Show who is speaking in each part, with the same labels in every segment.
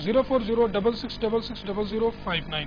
Speaker 1: 04066660059।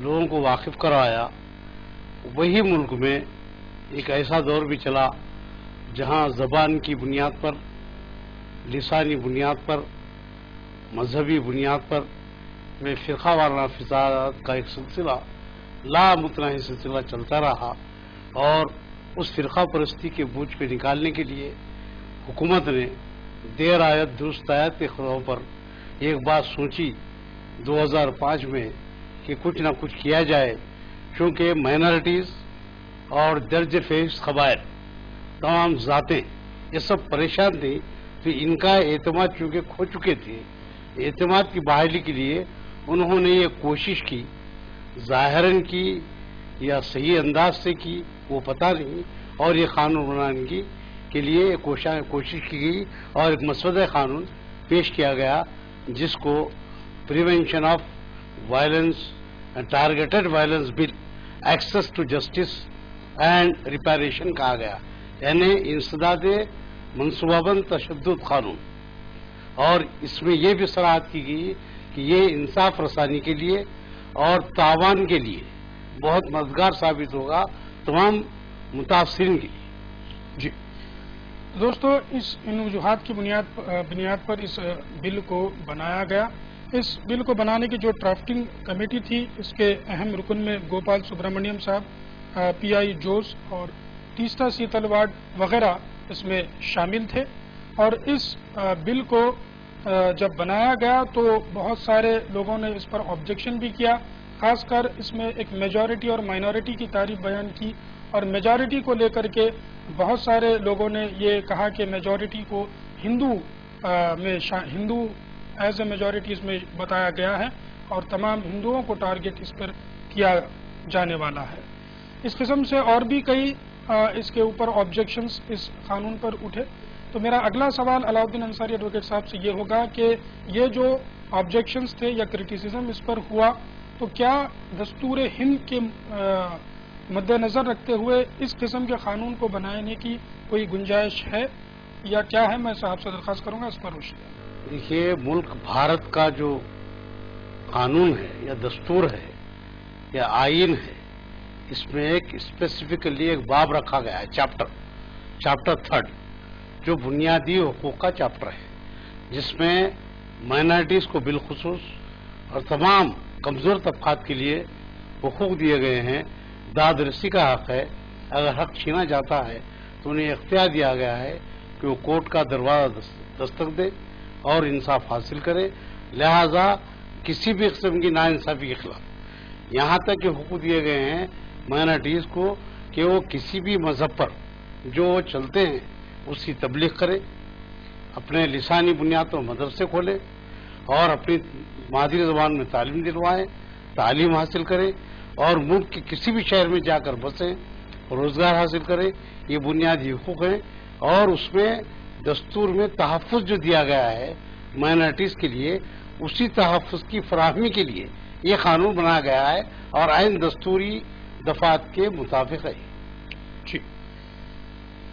Speaker 2: لوگوں کو واقف کروایا، وہی ملک میں ایک ایسا دور بھی چلا جہاں زبان کی بنیاد پر، لسانی بنیاد پر، مذہبی بنیاد پر میں فرقہ وارانہ فساد کا ایک سلسلہ، لامتناہی سلسلہ چلتا رہا، اور اس فرقہ پرستی کے بوجھ پہ نکالنے کے لیے حکومت نے دیر آیت درست آیت کے طور پر ایک بات سوچی 2005 میں کہ کچھ نہ کچھ کیا جائے، چونکہ مائنارٹیز اور درج فہرست قبائل، تمام ذاتیں یہ سب پریشان تھیں، تو ان کا اعتماد چونکہ کھو چکے تھے، اعتماد کی بحالی کے لیے انہوں نے یہ کوشش کی، ظاہراً کی یا صحیح انداز سے کی وہ پتہ نہیں، اور یہ قانون بنانے کی کے لیے کوشش کی گئی اور ایک مسودہ قانون پیش کیا گیا جس کو prevention of violence targeted violence bill, access to justice and reparation کہا گیا، یعنی انسداد منصوبہ بند تشدد قانون، اور اس میں یہ بھی صراحت کی گئی کہ یہ انصاف رسانی کے لیے اور تاوان کے لیے بہت مددگار ثابت ہوگا تمام متاثرین کے لیے۔
Speaker 1: جی دوستو، ان وجوہات کی بنیاد پر اس بل کو بنایا گیا۔ اس بل کو بنانے کی جو ڈرافٹنگ کمیٹی تھی، اس کے اہم رکن میں گوپال سبرامنیم صاحب، پی آئی جوز اور تیستا سیتلواڈ وغیرہ اس میں شامل تھے، اور اس بل کو جب بنایا گیا تو بہت سارے لوگوں نے اس پر آبجیکشن بھی کیا، خاص کر اس میں ایک میجورٹی اور مائنورٹی کی تعریف بیان کی، اور میجورٹی کو لے کر کے بہت سارے لوگوں نے یہ کہا کہ میجورٹی کو ہندو ایز اے میجورٹی اس میں بتایا گیا ہے اور تمام ہندوؤں کو ٹارگٹ اس پر کیا جانے والا ہے۔ اس قسم سے اور بھی کئی اس کے اوپر آبجیکشنز اس قانون پر اٹھے۔ تو میرا اگلا سوال علاء الدین انصاری ایڈوکیٹ صاحب سے یہ ہوگا کہ یہ جو آبجیکشنز تھے یا کرٹیسزم اس پر ہوا، تو کیا دستور ہند کے مد نظر رکھتے ہوئے اس قسم کے قانون کو بنانے کی کوئی گنجائش ہے یا کیا ہے؟ میں صاحب سے درخواست کروں گا اس پر روشنی۔
Speaker 2: دیکھیے، ملک بھارت کا جو قانون ہے یا دستور ہے یا آئین ہے، اس میں ایک اسپیسیفکلی ایک باب رکھا گیا ہے، چیپٹر 3 جو بنیادی حقوق کا چیپٹر ہے، جس میں مائنارٹیز کو بالخصوص اور تمام کمزور طبقات کے لیے حقوق دیے گئے ہیں۔ داد رسی کا حق ہے، اگر حق چھینا جاتا ہے تو انہیں اختیار دیا گیا ہے کہ وہ کورٹ کا دروازہ دستک دے اور انصاف حاصل کرے، لہذا کسی بھی قسم کی ناانصافی کے خلاف۔ یہاں تک کہ حقوق دیے گئے ہیں مائنارٹیز کو کہ وہ کسی بھی مذہب پر جو وہ چلتے ہیں اس کی تبلیغ کرے، اپنے لسانی بنیاد پر مدرسے کھولے اور اپنی مادری زبان میں تعلیم دلوائیں، تعلیم حاصل کرے اور ملک کے کسی بھی شہر میں جا کر بسیں، روزگار حاصل کرے۔ یہ بنیادی حقوق ہیں، اور اس میں دستور میں تحفظ جو دیا گیا ہے مائنارٹیز کے لیے، اسی تحفظ کی فراہمی کے لیے یہ قانون بنایا گیا ہے اور آئین دستوری دفعات کے مطابق ہے۔
Speaker 1: جی،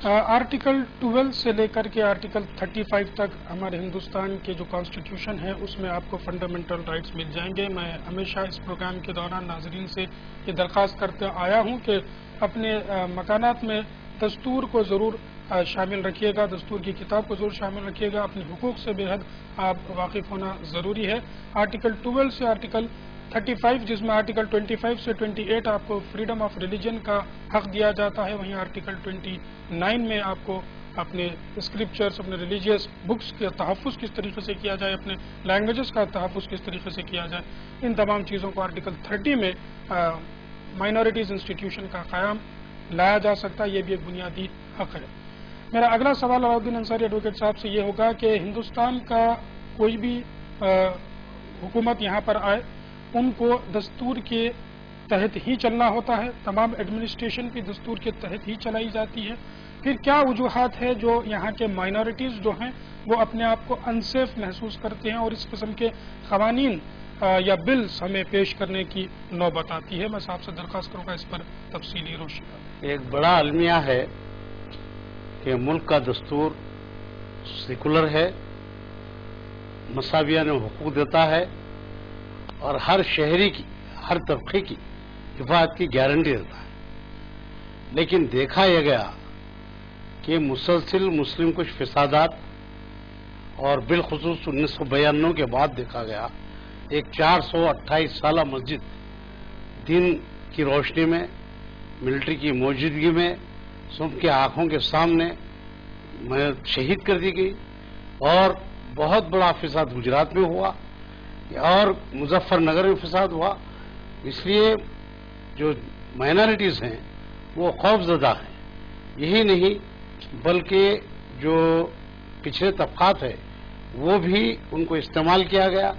Speaker 1: آرٹیکل 12 سے لے کر کے آرٹیکل 35 تک ہمارے ہندوستان کے جو کانسٹیٹیوشن ہے اس میں آپ کو فنڈامنٹل رائٹس مل جائیں گے۔ میں ہمیشہ اس پروگرام کے دوران ناظرین سے یہ درخواست کرتے آیا ہوں کہ اپنے مکانات میں دستور کو ضرور شامل رکھیے گا، دستور کی کتاب کو ضرور شامل رکھیے گا، اپنے حقوق سے بے حد آپ واقف ہونا ضروری ہے۔ آرٹیکل 12 سے آرٹیکل 35، جس میں آرٹیکل 25 سے 28 آپ کو فریڈم آف ریلیجن کا حق دیا جاتا ہے، وہیں آرٹیکل 29 میں آپ کو اپنے اسکرپچرز، اپنے ریلیجیس بکس کے تحفظ کس طریقے سے کیا جائے، اپنے لینگویجز کا تحفظ کس طریقے سے کیا جائے، ان تمام چیزوں کو آرٹیکل 30 میں مائنورٹیز انسٹیٹیوشن کا قیام لایا جا سکتا ہے۔ یہ بھی ایک بنیادی حق ہے۔ میرا اگلا سوال علاء الدین انصاری ایڈوکیٹ صاحب سے یہ ہوگا کہ ہندوستان کا کوئی بھی حکومت یہاں پر آئے، ان کو دستور کے تحت ہی چلنا ہوتا ہے، تمام ایڈمنسٹریشن بھی دستور کے تحت ہی چلائی جاتی ہے۔ پھر کیا وجوہات ہے جو یہاں کے مائنورٹیز جو ہیں وہ اپنے آپ کو انسیف محسوس کرتے ہیں اور اس قسم کے قوانین یا بلز ہمیں پیش کرنے کی نوبت آتی ہے؟ میں صاحب سے درخواست کروں گا اس پر تفصیلی روشنی۔
Speaker 2: ایک بڑا المیہ ہے کہ ملک کا دستور سیکولر ہے، مساویانہ حقوق دیتا ہے، اور ہر شہری کی، ہر طبقے کی حفاظت کی گارنٹی دیتا ہے، لیکن دیکھا یہ گیا کہ مسلسل مسلم کچھ فسادات اور بالخصوص 1992 کے بعد دیکھا گیا ایک 428 سالہ مسجد دن کی روشنی میں ملٹری کی موجودگی میں سب کی آنکھوں کے سامنے شہید کر دی گئی، اور بہت بڑا فساد گجرات میں ہوا اور مظفر نگر میں فساد ہوا۔ اس لیے جو مائنارٹیز ہیں وہ خوف زدہ ہیں، یہی نہیں بلکہ جو پچھلے طبقات ہیں وہ بھی ان کو استعمال کیا گیا،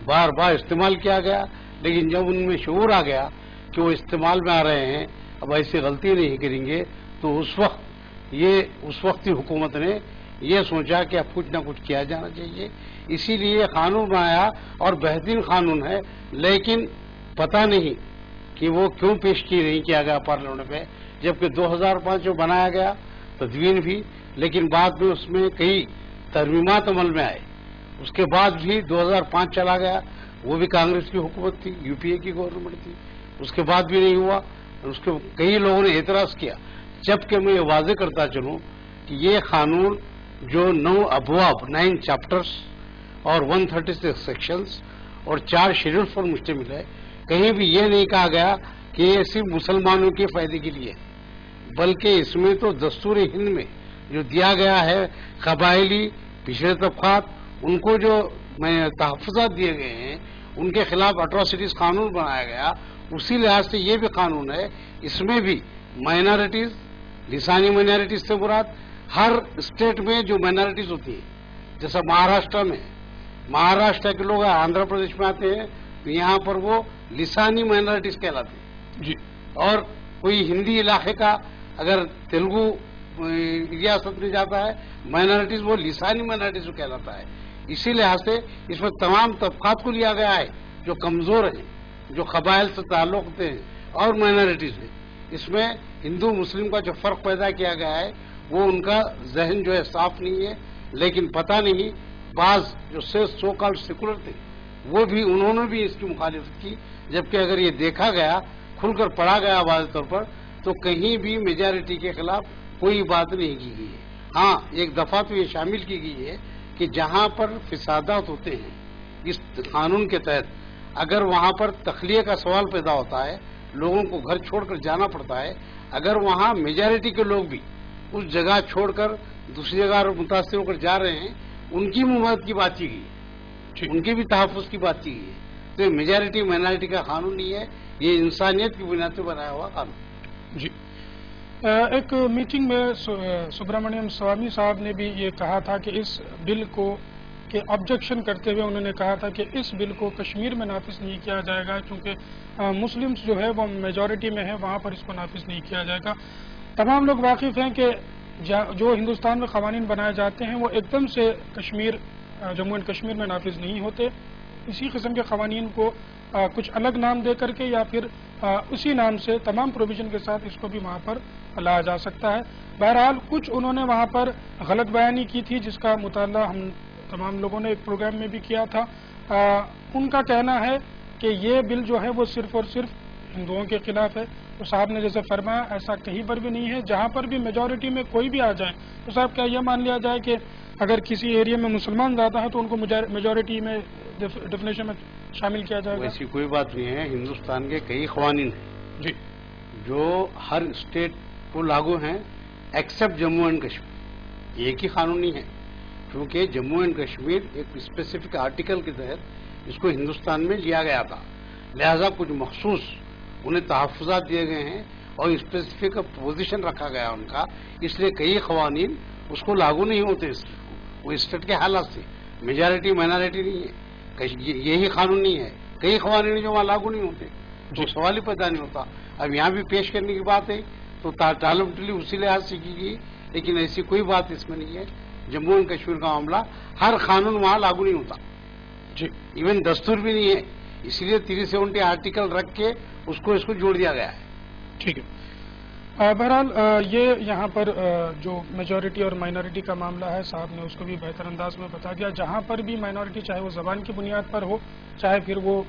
Speaker 2: بار بار استعمال کیا گیا، لیکن جب ان میں شعور آ گیا کہ وہ استعمال میں آ رہے ہیں، اب ایسی غلطی نہیں کریں گے، تو اس وقت کی حکومت نے یہ سوچا کہ اب کچھ نہ کچھ کیا جانا چاہیے، اسی لیے قانون بنایا، اور بہترین قانون ہے، لیکن پتہ نہیں کہ وہ کیوں پیش نہیں کیا گیا پارلیمنٹ میں، جبکہ 2005 میں بنایا گیا تدوین بھی، لیکن بعد میں اس میں کئی ترمیمات عمل میں آئے، اس کے بعد بھی 2005 چلا گیا، وہ بھی کانگریس کی حکومت تھی، یو پی اے کی گورنمنٹ تھی، اس کے بعد بھی نہیں ہوا، اس کے کئی لوگوں نے اعتراض کیا، جبکہ میں یہ واضح کرتا چلوں کہ یہ قانون جو 9 ابواب 9 چیپٹرز اور 136 سیکشنز اور 4 شیڈول پر مشتمل ہے، کہیں بھی یہ نہیں کہا گیا کہ یہ صرف مسلمانوں کے فائدے کے لیے، بلکہ اس میں تو دستور ہند میں جو دیا گیا ہے قبائلی پچھڑے طبقات ان کو جو تحفظات دیے گئے ہیں، ان کے خلاف اٹراسٹیز قانون بنایا گیا، اسی لحاظ سے یہ بھی قانون ہے، اس میں بھی مائنارٹیز، لسانی مائنارٹیز سے مراد ہر اسٹیٹ میں جو مائنارٹیز ہوتی ہیں، جیسا مہاراشٹر کے لوگ آندھرا پردیش میں آتے ہیں تو یہاں پر وہ لسانی مائنارٹیز کہلاتے ہیں
Speaker 1: جی،
Speaker 2: اور کوئی ہندی علاقے کا اگر تیلگو ریاست میں جاتا ہے مائنارٹیز، وہ لسانی مائنارٹیز کہلاتا ہے، اسی لحاظ سے اس میں تمام طبقات کو لیا گیا ہے جو کمزور ہیں، جو قبائل سے تعلق ہوتے ہیں اور مائنارٹیز ہیں، اس میں ہندو مسلم کا جو فرق پیدا کیا گیا ہے وہ ان کا ذہن جو ہے صاف نہیں ہے، لیکن پتہ نہیں بعض جو سو کالڈ سیکولر تھے وہ بھی انہوں نے بھی اس کی مخالفت کی، جبکہ اگر یہ دیکھا گیا کھل کر پڑھا گیا واضح طور پر تو کہیں بھی میجارٹی کے خلاف کوئی بات نہیں کی گئی ہے۔ ہاں ایک دفعہ تو یہ شامل کی گئی ہے کہ جہاں پر فسادات ہوتے ہیں اس قانون کے تحت، اگر وہاں پر تخلیہ کا سوال پیدا ہوتا ہے، لوگوں کو گھر چھوڑ کر جانا پڑتا ہے، اگر وہاں میجارٹی کے لوگ بھی اس جگہ چھوڑ کر دوسری جگہ متاثر ہو کر جا رہے ہیں، ان کی مماثلت کی بات کی گئی ہے، ان کے بھی تحفظ کی بات کی گئی ہے، تو یہ میجارٹی مائنارٹی کا قانون نہیں ہے، یہ انسانیت کی بنیاد پہ بنایا ہوا قانون۔
Speaker 1: جی، ایک میٹنگ میں سبرامنیم سوامی صاحب نے بھی یہ کہا تھا کہ اس بل کو کہ آبجیکشن کرتے ہوئے انہوں نے کہا تھا کہ اس بل کو کشمیر میں نافذ نہیں کیا جائے گا، کیونکہ مسلمز جو ہے وہ میجورٹی میں ہے، وہاں پر اس کو نافذ نہیں کیا جائے گا۔ تمام لوگ واقف ہیں کہ جو ہندوستان میں قوانین بنائے جاتے ہیں وہ ایک دم سے جموں اینڈ کشمیر میں نافذ نہیں ہوتے، اسی قسم کے قوانین کو کچھ الگ نام دے کر کے یا پھر اسی نام سے تمام پروویژن کے ساتھ اس کو بھی وہاں پر لایا جا سکتا ہے۔ بہرحال کچھ انہوں نے وہاں پر غلط بیانی کی تھی جس کا مطالعہ ہم تمام لوگوں نے ایک پروگرام میں بھی کیا تھا۔ ان کا کہنا ہے کہ یہ بل جو ہے وہ صرف اور صرف ہندوؤں کے خلاف ہے، تو صاحب نے جیسے فرمایا ایسا کہیں پر بھی نہیں ہے، جہاں پر بھی میجورٹی میں کوئی بھی آ جائے تو صاحب کیا یہ مان لیا جائے کہ اگر کسی ایریا میں مسلمان زیادہ ہے تو ان کو میجورٹی میں ڈیفینیشن میں شامل کیا جائے گا؟
Speaker 2: ایسی کوئی بات نہیں ہے، ہندوستان کے کئی قوانین ہیں
Speaker 1: جی
Speaker 2: جو ہر اسٹیٹ کو لاگو ہیں ایکسپٹ جموں اینڈ کشمیر، ایک ہی قانون نہیں ہے، کیونکہ جموں اینڈ کشمیر ایک اسپیسیفک آرٹیکل کے تحت اس کو ہندوستان میں لیا گیا تھا، لہذا کچھ مخصوص انہیں تحفظات دیے گئے ہیں اور اسپیسیفک پوزیشن رکھا گیا ان کا، اس لیے کئی قوانین اس کو لاگو نہیں ہوتے، وہ اسٹیٹ کے حالات سے میجارٹی مائنارٹی نہیں ہے، یہی قانون نہیں ہے، کئی قوانین جو وہاں لاگو نہیں ہوتے، جو سوال ہی پیدا نہیں ہوتا۔ اب یہاں بھی پیش کرنے کی بات ہے تو ٹالی اسی لحاظ سے کی گئی، لیکن ایسی کوئی بات اس میں نہیں ہے۔ جموں اینڈ کشمیر کا معاملہ ہر قانون وہاں لاگو نہیں ہوتا،
Speaker 1: جی
Speaker 2: ایون دستور بھی نہیں ہے، اس لیے 370 آرٹیکل رکھ کے اس کو جوڑ دیا گیا ہے۔
Speaker 1: ٹھیک ہے۔ بہرحال یہ یہاں پر جو میجورٹی اور مائنورٹی کا معاملہ ہے، صاحب نے اس کو بھی بہتر انداز میں بتا دیا. جہاں پر بھی مائنورٹی، چاہے وہ زبان کی بنیاد پر ہو، چاہے پھر وہ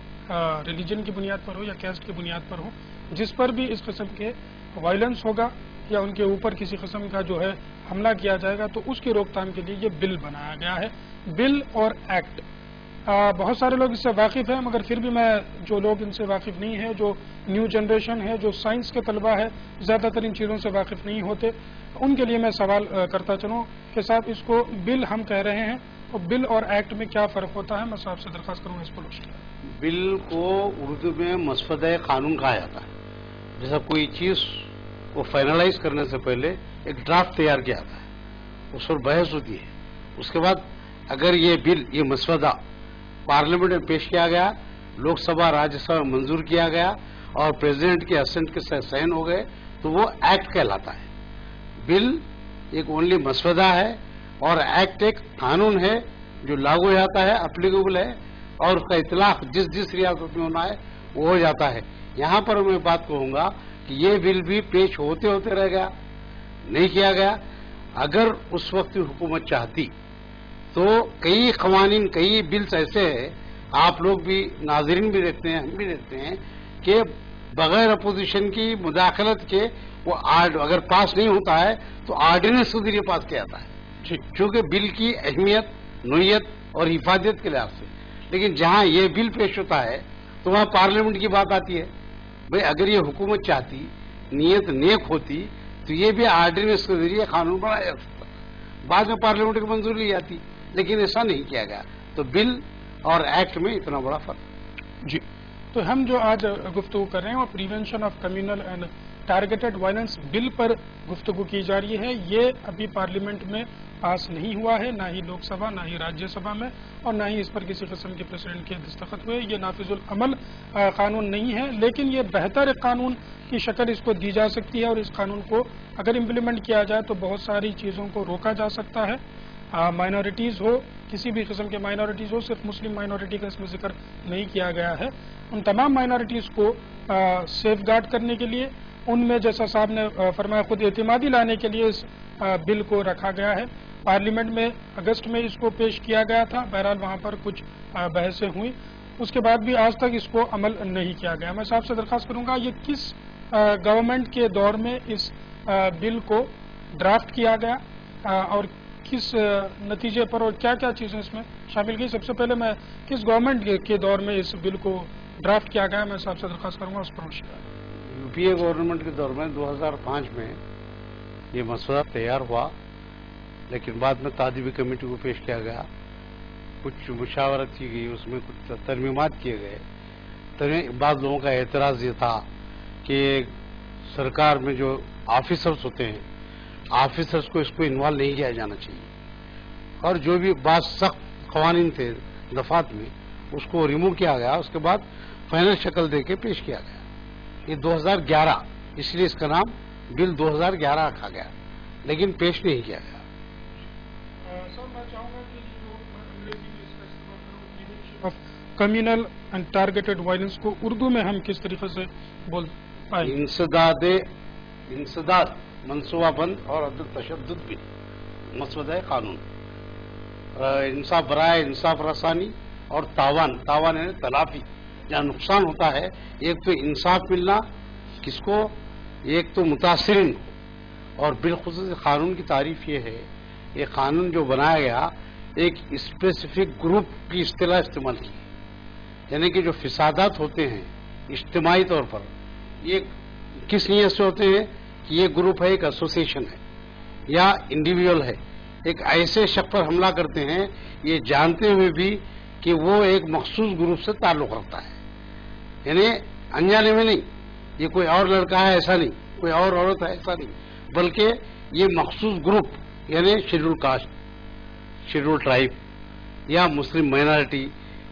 Speaker 1: ریلیجن کی بنیاد پر ہو یا کیسٹ کی بنیاد پر ہو، جس پر بھی اس قسم کے وائلنس ہوگا یا ان کے اوپر کسی قسم کا جو ہے حملہ کیا جائے گا، تو اس کی روک تھام کے لیے یہ بل بنایا گیا ہے. بل اور ایکٹ، بہت سارے لوگ اس سے واقف ہیں، مگر پھر بھی میں جو لوگ ان سے واقف نہیں ہیں، جو نیو جنریشن ہے، جو سائنس کے طلبہ ہے، زیادہ تر ان چیزوں سے واقف نہیں ہوتے، ان کے لیے میں سوال کرتا چلوں کہ صاحب اس کو بل ہم کہہ رہے ہیں، تو بل اور ایکٹ میں کیا فرق ہوتا ہے؟ میں صاحب سے درخواست کروں گا اس کو روشن کریں.
Speaker 2: بل کو اردو میں مسودہ قانون کہا جاتا ہے. جیسا کوئی چیز کو فائنلائز کرنے سے پہلے ایک ڈرافٹ تیار کیا جاتا ہے، اس پر بحث ہوتی ہے. اس کے بعد اگر یہ بل، یہ مسودہ پارلیمنٹ میں پیش کیا گیا، لوک سبھا راجیہ سبھا میں منظور کیا گیا اور پریزیڈنٹ کے اسینٹ کے ساتھ سائن ہو گئے، تو وہ ایکٹ کہلاتا ہے. بل ایک اونلی مسودہ ہے اور ایکٹ ایک قانون ہے جو لاگو ہو جاتا ہے، اپلیکیبل ہے، اور اس کا اطلاق جس جس ریاست میں ہونا ہے وہ ہو جاتا ہے. یہاں پر میں بات کہوں گا کہ یہ بل بھی پیش ہوتے ہوتے رہ گیا، نہیں کیا گیا. اگر اس وقت حکومت چاہتی تو کئی قوانین، کئی بلز ایسے ہیں، آپ لوگ بھی، ناظرین بھی دیکھتے ہیں، ہم بھی دیکھتے ہیں، کہ بغیر اپوزیشن کی مداخلت کے وہ اگر پاس نہیں ہوتا ہے تو آرڈیننس کے ذریعے پاس کیا جاتا ہے، چونکہ بل کی اہمیت، نوعیت اور حفاظت کے لحاظ سے. لیکن جہاں یہ بل پیش ہوتا ہے تو وہاں پارلیمنٹ کی بات آتی ہے. بھئی اگر یہ حکومت چاہتی، نیت نیک ہوتی، تو یہ بھی آرڈیننس کے ذریعے قانون بنایا جا سکتا، بعد میں پارلیمنٹ کی منظوری لی جاتی، لیکن ایسا نہیں کیا گیا. تو بل اور ایکٹ میں اتنا بڑا فرق.
Speaker 1: جی، تو ہم جو آج گفتگو کر رہے ہیں وہ prevention of communal and targeted violence bill پر گفتگو کی جا رہی ہے. یہ ابھی پارلیمنٹ میں پاس نہیں ہوا ہے، نہ ہی لوک سبھا، نہ ہی راجیہ سبھا میں، اور نہ ہی اس پر کسی قسم کے پریزیڈنٹ کے دستخط ہوئے. یہ نافذ العمل قانون نہیں ہے، لیکن یہ بہتر قانون کی شکل اس کو دی جا سکتی ہے، اور اس قانون کو اگر امپلیمنٹ کیا جائے تو بہت ساری چیزوں کو روکا جا سکتا ہے. مائنورٹیز ہو، کسی بھی قسم کے مائنورٹیز ہو، صرف مسلم مائنورٹی کا اس میں ذکر نہیں کیا گیا ہے. ان تمام مائنورٹیز کو سیف گارڈ کرنے کے لیے، ان میں جیسا صاحب نے فرمایا خود اعتمادی لانے کے لیے اس بل کو رکھا گیا ہے. پارلیمنٹ میں اگست میں اس کو پیش کیا گیا تھا، بہرحال وہاں پر کچھ بحثیں ہوئی، اس کے بعد بھی آج تک اس کو عمل نہیں کیا گیا. میں صاحب سے درخواست کروں گا، یہ کس گورنمنٹ کے دور میں اس بل کو ڈرافٹ کیا گیا اور کس نتیجے پر، اور کیا کیا چیزیں اس میں شامل کی؟ سب سے پہلے میں کس گورنمنٹ کے دور میں اس بل کو ڈرافٹ کیا گیا؟ میں صاحب سے درخواست کروں گا اس پر روشنی ڈالیں.
Speaker 2: یو پی اے گورنمنٹ کے دور میں 2005 میں یہ مسودہ تیار ہوا، لیکن بعد میں تعدیبی کمیٹی کو پیش کیا گیا، کچھ مشاورت کی گئی، اس میں کچھ ترمیمات کیے گئے. بعض لوگوں کا اعتراض یہ تھا کہ سرکار میں جو آفیسرز ہوتے ہیں، آفیسرز کو اس کو انوالو نہیں کیا جانا چاہیے، اور جو بھی بعض سخت قوانین تھے دفعات میں اس کو ریموو کیا گیا. اس کے بعد فائنل شکل دے کے پیش کیا گیا. یہ 2011، اس لیے اس کا نام بل 2011 رکھا گیا، لیکن پیش نہیں کیا گیا.
Speaker 1: کمیونل اینڈ ٹارگیٹڈ وائلنس کو اردو میں ہم کس طریقے سے بول پائیں؟
Speaker 2: انسداد، منصوبہ بند اور عدم تشدد بھی مسودہ قانون. انصاف برائے انصاف رسانی اور تاوان یعنی تلافی، جہاں نقصان ہوتا ہے، ایک تو انصاف ملنا کس کو، ایک تو متاثرین کو. اور بالخصوص قانون کی تعریف یہ ہے، یہ قانون جو بنایا گیا ایک اسپیسیفک گروپ کی اصطلاح استعمال کی، یعنی کہ جو فسادات ہوتے ہیں اجتماعی طور پر، یہ کس نیت سے ہوتے ہیں کہ یہ گروپ ہے، ایک ایسوسیشن ہے یا انڈیویجول ہے، ایک ایسے شخص پر حملہ کرتے ہیں یہ جانتے ہوئے بھی کہ وہ ایک مخصوص گروپ سے تعلق رکھتا ہے، یعنی انجانے میں نہیں، یہ کوئی اور لڑکا ہے ایسا نہیں، کوئی اور عورت ہے ایسا نہیں، بلکہ یہ مخصوص گروپ، یعنی شیڈول کاسٹ، شیڈول ٹرائب یا مسلم مائنارٹی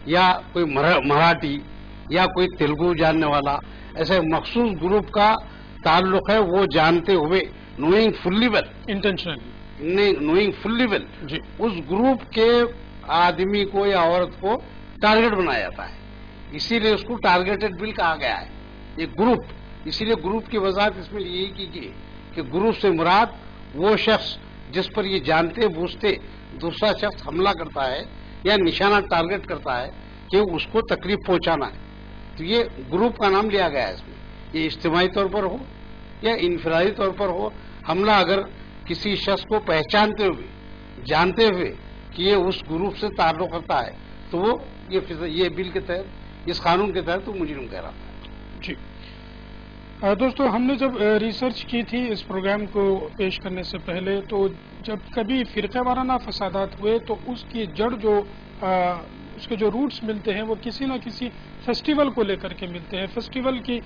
Speaker 2: یا کوئی مراٹھی یا کوئی تیلگو جاننے والا، ایسے مخصوص گروپ کا تعلق ہے، وہ جانتے ہوئے نوئنگ فلی ویل، انٹینشنلی نوئنگ فلی ویل، اس گروپ کے آدمی کو یا عورت کو ٹارگٹ بنایا جاتا ہے. اسی لیے اس کو ٹارگیٹڈ بل کہا گیا ہے. یہ گروپ اسی لیے گروپ کی وضاحت اس میں یہی کی گئی کہ گروپ سے مراد وہ شخص جس پر یہ جانتے بوجھتے دوسرا شخص حملہ کرتا ہے یا نشانہ ٹارگٹ کرتا ہے کہ اس کو تکلیف پہنچانا ہے، تو یہ گروپ کا نام لیا گیا ہے اس میں. یہ اجتماعی طور پر ہو یا انفرادی طور پر ہو، حملہ اگر کسی شخص کو پہچانتے ہوئے جانتے ہوئے کہ یہ اس گروپ سے تعلق کرتا ہے تو وہ یہ بل کے تحت، اس قانون کے تحت وہ مجرم کہلاتا ہے.
Speaker 1: جی دوستو، ہم نے جب ریسرچ کی تھی اس پروگرام کو پیش کرنے سے پہلے، تو جب کبھی فرقہ وارانہ فسادات ہوئے تو اس کی جڑ اس کے جو روٹس ملتے ہیں وہ کسی نہ کسی فیسٹیول کو لے کر کے ملتے ہیں. فیسٹیول کی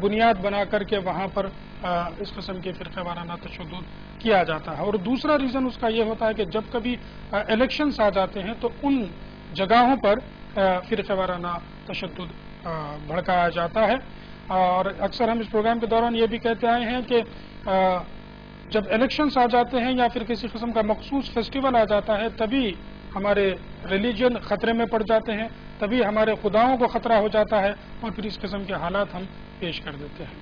Speaker 1: بنیاد بنا کر کے وہاں پر اس قسم کے فرقہ وارانہ تشدد کیا جاتا ہے. اور دوسرا ریزن اس کا یہ ہوتا ہے کہ جب کبھی الیکشنز آ جاتے ہیں تو ان جگہوں پر فرقہ وارانہ تشدد بھڑکایا جاتا ہے. اور اکثر ہم اس پروگرام کے دوران یہ بھی کہتے آئے ہیں کہ جب الیکشنز آ جاتے ہیں یا پھر کسی قسم کا مخصوص فیسٹیول آ جاتا ہے تبھی ہمارے ریلیجن خطرے میں پڑ جاتے ہیں، تبھی ہمارے خداؤں کو خطرہ ہو جاتا ہے اور پھر اس قسم کے حالات ہم پیش کر دیتے ہیں.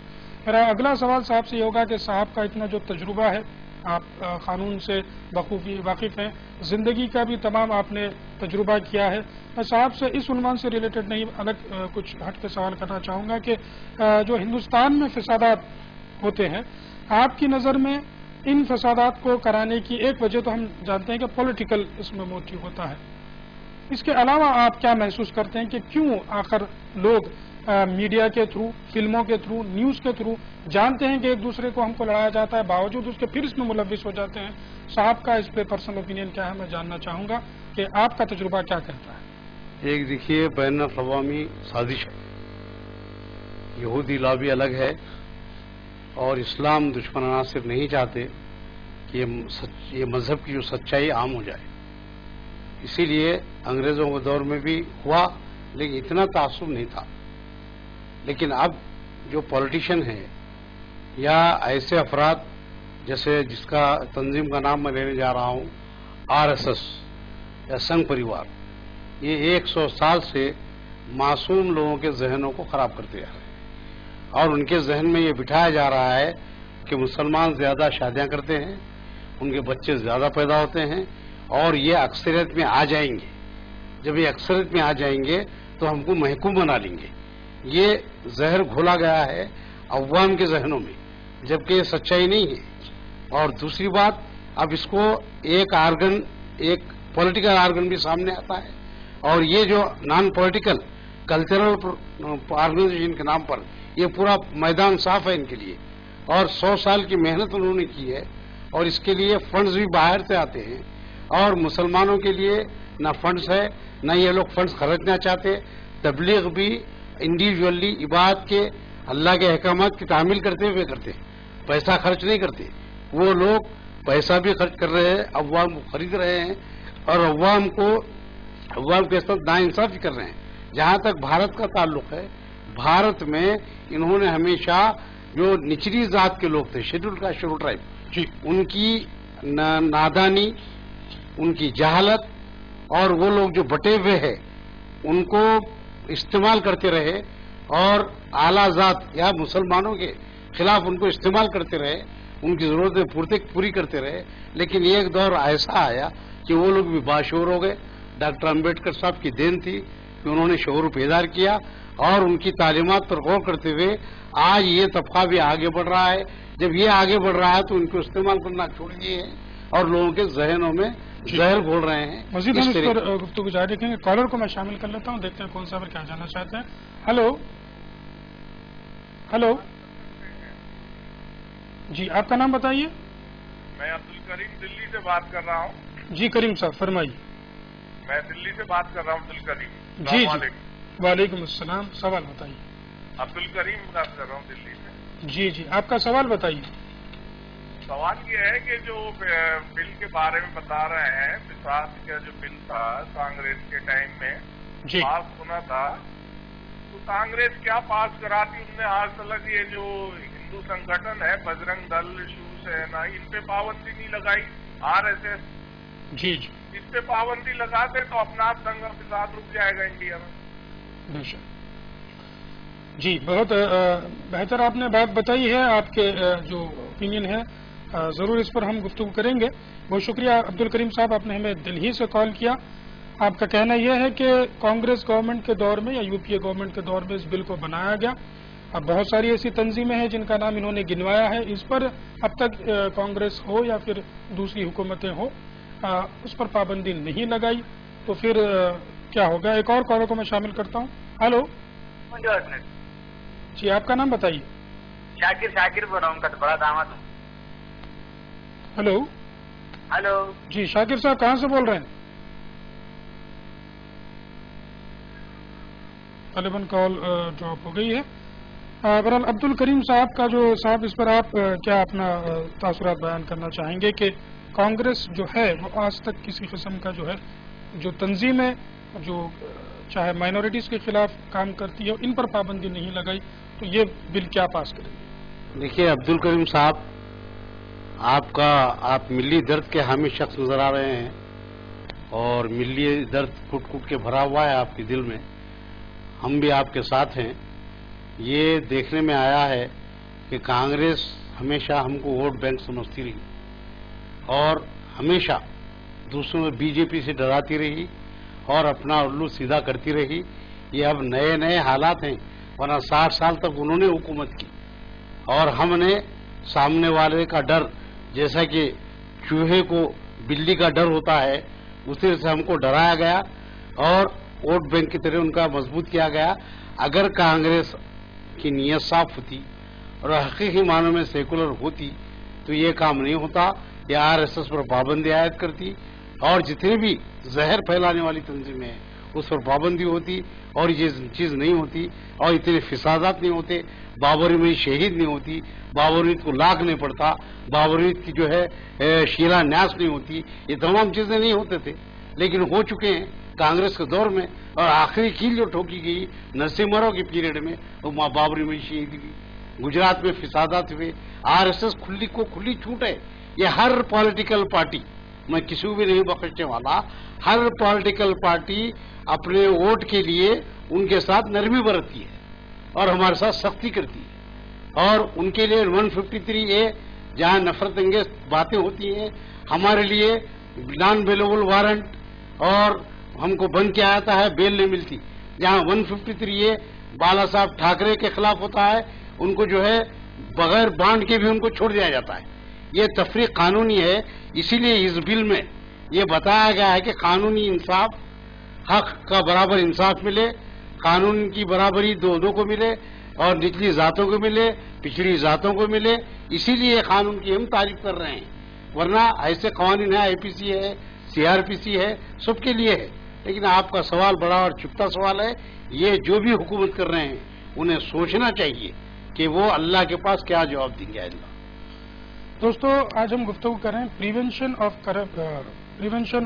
Speaker 1: میرا اگلا سوال صاحب سے یہ ہوگا کہ صاحب کا اتنا جو تجربہ ہے، آپ قانون سے بخوبی واقف ہیں، زندگی کا بھی تمام آپ نے تجربہ کیا ہے. میں صاحب سے اس عنوان سے ریلیٹڈ نہیں، الگ کچھ ہٹ کے سوال کرنا چاہوں گا کہ جو ہندوستان میں فسادات ہوتے ہیں، آپ کی نظر میں ان فسادات کو کرانے کی ایک وجہ تو ہم جانتے ہیں کہ پولیٹیکل اس میں موٹیو ہوتا ہے. اس کے علاوہ آپ کیا محسوس کرتے ہیں کہ کیوں آخر لوگ میڈیا کے تھرو، فلموں کے تھرو، نیوز کے تھرو جانتے ہیں کہ ایک دوسرے کو ہم کو لڑایا جاتا ہے، باوجود اس کے پھر اس میں ملوث ہو جاتے ہیں؟ صاحب کا اس پہ پرسنل اوپینین کیا ہے، میں جاننا چاہوں گا کہ آپ کا تجربہ کیا کہتا ہے.
Speaker 2: ایک دیکھیے، بین الاقوامی سازش ہے، یہودی لابی الگ ہے اور اسلام دشمن عناصر نہیں چاہتے کہ یہ مذہب کی جو سچائی عام ہو جائے. اسی لیے انگریزوں کے دور میں بھی ہوا، لیکن اتنا تعصب نہیں تھا. لیکن اب جو پولیٹیشین ہیں یا ایسے افراد جیسے جس کا تنظیم کا نام میں لینے جا رہا ہوں، RSS یا سنگھ پریوار، یہ 100 سال سے معصوم لوگوں کے ذہنوں کو خراب کرتے جا رہے ہیں اور ان کے ذہن میں یہ بٹھایا جا رہا ہے کہ مسلمان زیادہ شادیاں کرتے ہیں، ان کے بچے زیادہ پیدا ہوتے ہیں اور یہ اکثریت میں آ جائیں گے. جب یہ اکثریت میں آ جائیں گے تو ہم کو محکوم بنا لیں گے. یہ زہر گھولا گیا ہے عوام کے ذہنوں میں، جبکہ یہ سچائی نہیں ہے. اور دوسری بات، اب اس کو ایک پولیٹیکل آرگن بھی سامنے آتا ہے اور یہ جو نان پولیٹیکل کلچرل آرگنائزیشن کے نام پر یہ پورا میدان صاف ہے ان کے لیے. اور 100 سال کی محنت انہوں نے کی ہے اور اس کے لیے فنڈز بھی باہر سے آتے ہیں اور مسلمانوں کے لیے نہ فنڈز ہے نہ یہ لوگ فنڈز خرچنا چاہتے. تبلیغ بھی انڈیویجولی عبادت کے اللہ کے احکامات کی تعمیل کرتے ہوئے کرتے ہیں، پیسہ خرچ نہیں کرتے. وہ لوگ پیسہ بھی خرچ کر رہے ہیں، عوام کو خرید رہے ہیں اور عوام کے ساتھ ناانصافی کر رہے ہیں. جہاں تک بھارت کا تعلق ہے، بھارت میں انہوں نے ہمیشہ جو نچلی ذات کے لوگ تھے، شیڈول ٹرائب، ان کی نادانی، ان کی جہالت اور وہ لوگ جو بٹے ہوئے ہیں ان کو استعمال کرتے رہے اور اعلیٰ ذات یا مسلمانوں کے خلاف ان کو استعمال کرتے رہے، ان کی ضرورتیں پوری کرتے رہے. لیکن ایک دور ایسا آیا کہ وہ لوگ بھی باشعور ہو گئے. ڈاکٹر امبیڈکر صاحب کی دین تھی کہ انہوں نے شعور بیدار کیا اور ان کی تعلیمات پر غور کرتے ہوئے آج یہ طبقہ بھی آگے بڑھ رہا ہے. جب یہ آگے بڑھ رہا ہے تو ان کو استعمال کرنا چھوڑ دیے ہیں اور لوگوں کے ذہنوں میں زہر گھول رہے ہیں.
Speaker 1: مزید ہم اس پر گفتگو جاری رکھیں گے. کالر کو میں شامل کر لیتا ہوں، دیکھتے ہیں کون سا کیا جاننا چاہتے ہیں. ہلو جی، آپ کا نام بتائیے.
Speaker 3: میں عبدالکریم دلی سے بات کر رہا ہوں.
Speaker 1: جی کریم صاحب فرمائیے.
Speaker 3: میں دلی سے بات کر رہا ہوں. عبدالکریم
Speaker 1: جی. وعلیکم السلام. سوال بتائیے.
Speaker 3: عبدالکریم بات کر رہا ہوں دلی سے.
Speaker 1: جی آپ کا سوال بتائیے.
Speaker 3: سوال یہ ہے کہ جو بل کے بارے میں بتا رہے ہیں، فساد کا جو بل تھا کانگریس کے ٹائم میں پاس ہونا تھا، تو کانگریس کیا پاس کراتی؟ ان نے آج تک یہ جو ہندو سنگھٹن ہے بجرنگ دل، شیو سینا، ان پہ پابندی نہیں لگائی. RSS
Speaker 1: جی
Speaker 3: اس پہ پابندی لگاتے تو اپنا دنگا فساد رک جائے گا انڈیا میں.
Speaker 1: جی بہت بہتر آپ نے بات بتائی ہے. آپ کے جو اوپینین ہے ضرور اس پر ہم گفتگو کریں گے. بہت شکریہ عبد الکریم صاحب، آپ نے ہمیں دلہی سے کال کیا. آپ کا کہنا یہ ہے کہ کانگریس گورنمنٹ کے دور میں یا یو پی اے گورنمنٹ کے دور میں اس بل کو بنایا گیا. اب بہت ساری ایسی تنظیمیں ہیں جن کا نام انہوں نے گنوایا ہے. اس پر اب تک کانگریس ہو یا پھر دوسری حکومتیں ہو اس پر پابندی نہیں لگائی. تو پھر کیا ہوگا؟ ایک اور کالر کو میں شامل کرتا ہوں. ہلو جی، آپ کا نام بتائیے.
Speaker 4: شاکر بول رہا ہوں، بڑا داماد ہوں.
Speaker 1: ہلو جی شاکر صاحب کہاں سے بول رہے ہیں؟ غالباً کال ڈراپ ہو گئی ہے. بہرحال عبد الکریم صاحب کا جو صاحب اس پر آپ کیا اپنا تاثرات بیان کرنا چاہیں گے کہ کانگریس جو ہے وہ آج تک کسی قسم کا جو ہے جو تنظیمیں جو چاہے مائنورٹیز کے خلاف کام کرتی ہے ان پر پابندی نہیں لگائی، تو یہ بل کیا پاس کرے گی؟
Speaker 2: دیکھیے عبد الکریم صاحب، آپ ملی درد کے حامی شخص نظر آ رہے ہیں اور ملی درد کٹ کٹ کے بھرا ہوا ہے آپ کے دل میں. ہم بھی آپ کے ساتھ ہیں. یہ دیکھنے میں آیا ہے کہ کانگریس ہمیشہ ہم کو ووٹ بینک سمجھتی رہی اور ہمیشہ دوسروں بی جے پی سے ڈراتی رہی اور اپنا الو سیدھا کرتی رہی. یہ اب نئے حالات ہیں، ورنہ 60 سال تک انہوں نے حکومت کی اور ہم نے سامنے والے کا ڈر، جیسا کہ چوہے کو بلی کا ڈر ہوتا ہے، اس طرح سے ہم کو ڈرایا گیا اور ووٹ بینک کی طرح ان کا مضبوط کیا گیا. اگر کانگریس کی نیت صاف ہوتی اور حقیقی معنوں میں سیکولر ہوتی تو یہ کام نہیں ہوتا. یہ RSS پر پابندی عائد کرتی اور جتنی بھی زہر پھیلانے والی تنظیمیں ہیں اس پر پابندی ہوتی اور یہ چیز نہیں ہوتی اور اتنے فسادات نہیں ہوتے. بابری میں شہید نہیں ہوتی، بابری کو لاکھ نہیں پڑتا، بابری کی جو ہے شیلا نیاس نہیں ہوتی. یہ تمام چیزیں نہیں ہوتے تھے لیکن ہو چکے ہیں کانگریس کے دور میں. اور آخری کیل جو ٹھوکی گئی نرسمہا راؤ کے پیریڈ میں وہ بابری میں شہید ہوئی. گجرات میں فسادات ہوئے. RSS کھلی چھوٹ ہے. یہ ہر پولیٹیکل پارٹی، میں کسی کو بھی نہیں بخشنے والا، ہر پولیٹیکل پارٹی اپنے ووٹ کے لیے ان کے ساتھ نرمی برتتی ہے اور ہمارے ساتھ سختی کرتی ہے. اور ان کے لیے 153A جہاں نفرت انگیز باتیں ہوتی ہیں ہمارے لیے نان بیلیبل وارنٹ اور ہم کو بند کیا جاتا ہے، بیل نہیں ملتی. جہاں 153A بالا صاحب ٹھاکرے کے خلاف ہوتا ہے ان کو جو ہے بغیر بانڈ کے بھی ان کو چھوڑ دیا جاتا ہے. یہ تفریق قانونی ہے. اسی لیے اس بل میں یہ بتایا گیا ہے کہ قانونی انصاف، حق کا برابر انصاف ملے، قانون کی برابری دو کو ملے اور نچلی ذاتوں کو ملے، پچھڑی ذاتوں کو ملے. اسی لیے قانون کی ہم تعریف کر رہے ہیں. ورنہ ایسے قوانین ہیں، IPC ہے، CRPC ہے، سب کے لیے ہے. لیکن آپ کا سوال بڑا اور چپتا سوال ہے. یہ جو بھی حکومت کر رہے ہیں انہیں سوچنا چاہیے کہ وہ اللہ کے پاس کیا جواب دیں گے. اللہ
Speaker 1: دوستو، آج ہم گفتگو کر رہے ہیں prevention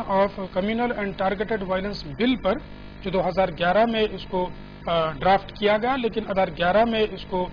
Speaker 1: of communal and targeted violence bill پر، جو 2011 میں اس کو ڈرافٹ کیا گیا لیکن 2011 میں اس کو